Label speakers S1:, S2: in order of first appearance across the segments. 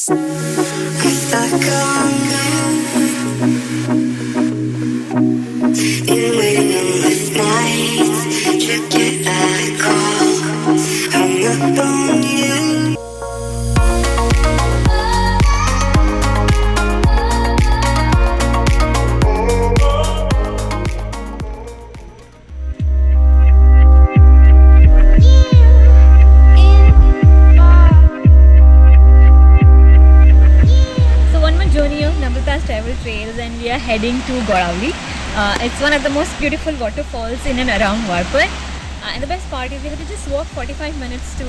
S1: Stuck on been waiting endless nights to get that call. Hung up on you.
S2: Travel trails, and we are heading to Golaulim. It's one of the most beautiful waterfalls in and around Valpoi. And the best part is we have to just walk 45 minutes to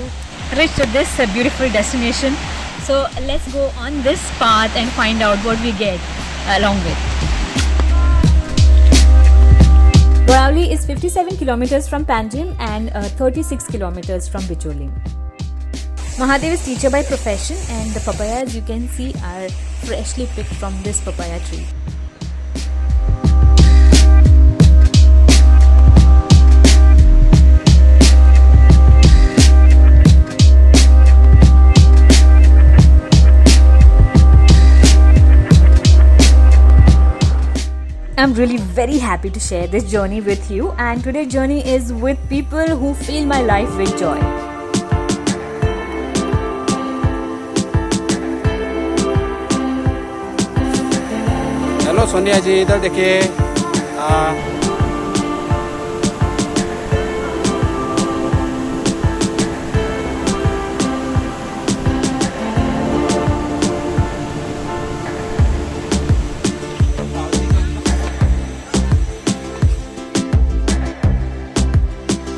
S2: reach to this beautiful destination. So let's go on this path and find out what we get along with. Golaulim is 57 kilometers from Panjim and 36 kilometers from Bicholim. Mahadev is teacher by profession, and the papayas you can see are freshly picked from this papaya tree. I'm really very happy to share this journey with you, and today's journey is with people who fill my life with joy.
S3: Hello Sonia ji, इधर देखिए।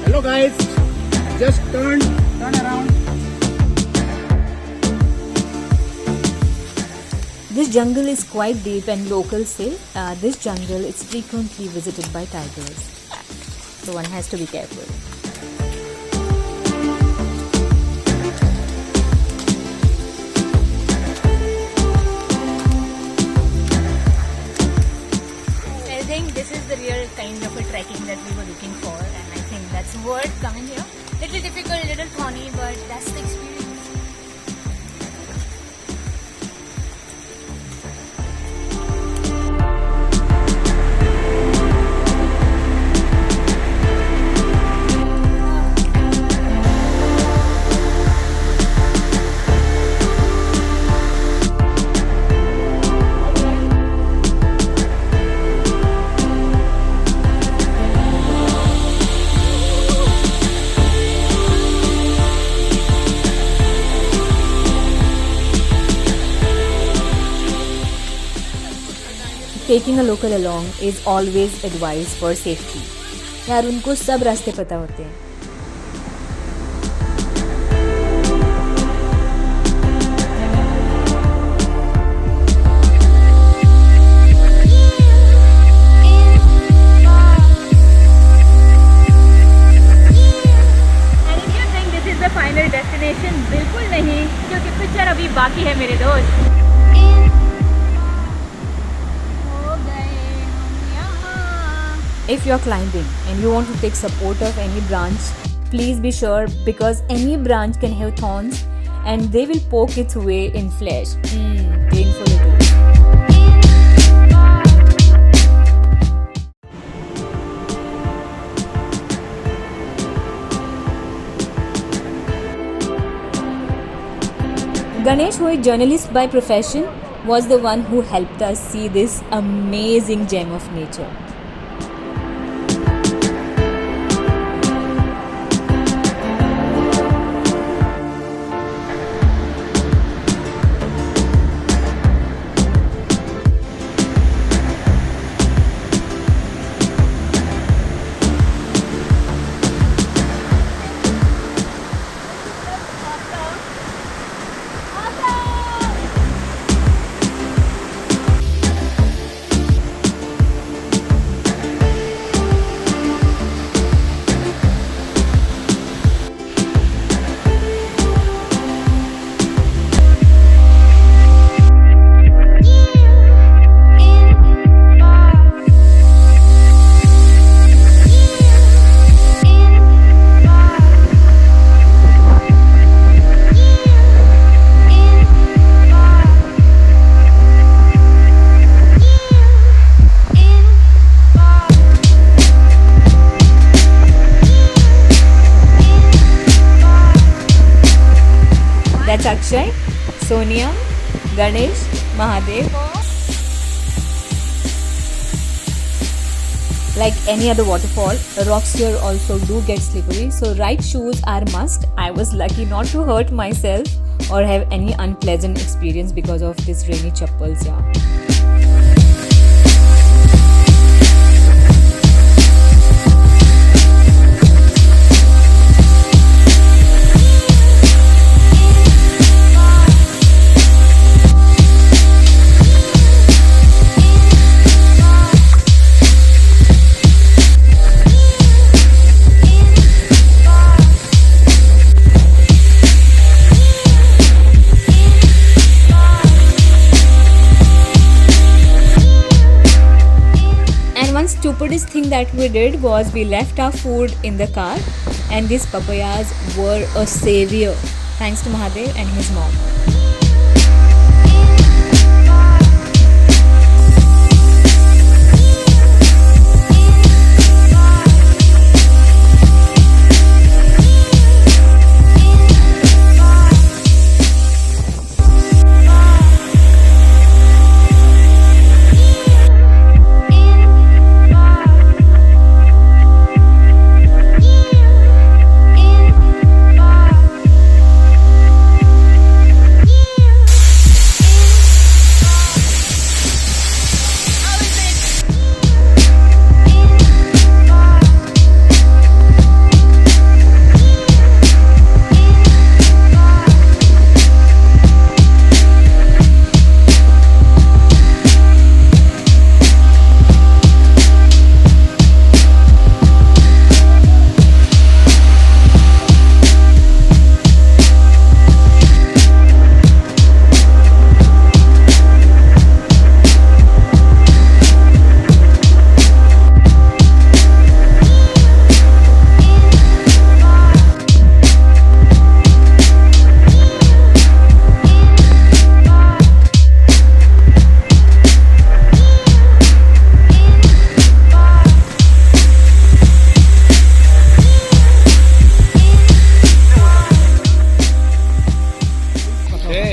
S3: Hello guys, just turn around.
S2: This jungle is quite deep, and locals say this jungle is frequently visited by tigers. So one has to be careful. I think this is the real kind of a trekking that we were looking for, and I think that's worth coming here. Little difficult, little thorny, but that's the experience. Taking a local along is always advised for safety. यार उनको सब रास्ते पता होते हैं. And if you think this is the final destination, बिल्कुल नहीं, क्योंकि पिक्चर अभी बाकी है मेरे दोस्त. If you are climbing and you want to take support of any branch, please be sure, because any branch can have thorns and they will poke its way in flesh. Painful it is. Ganesh, who is a journalist by profession, was the one who helped us see this amazing gem of nature. That's Akshay, Sonia, Ganesh, Mahadev. Like any other waterfall, rocks here also do get slippery, so right shoes are must. I was lucky not to hurt myself or have any unpleasant experience because of this rainy chappals. Yeah. One stupidest thing that we did was we left our food in the car, and these papayas were a savior thanks to Mahadev and his mom.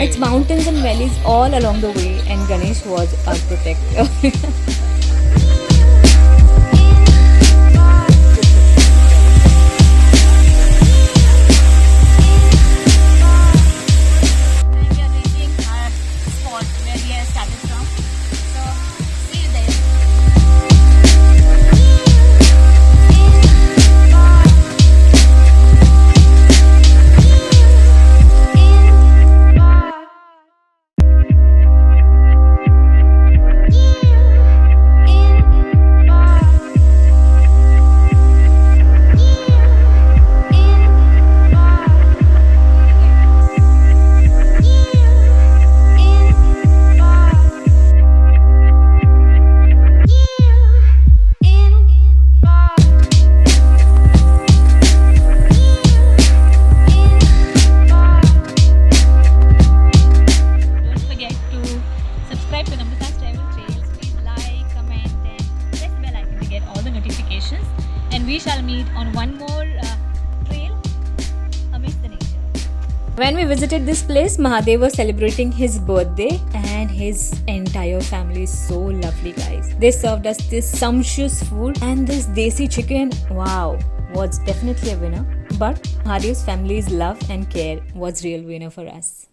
S2: It's mountains and valleys all along the way, and Ganesh was our protector. And we shall meet on one more trail amidst the nature. When we visited this place, Mahadev was celebrating his birthday, and his entire family is so lovely, guys. They served us this sumptuous food, and this desi chicken, wow, was definitely a winner. But Mahadev's family's love and care was real winner for us.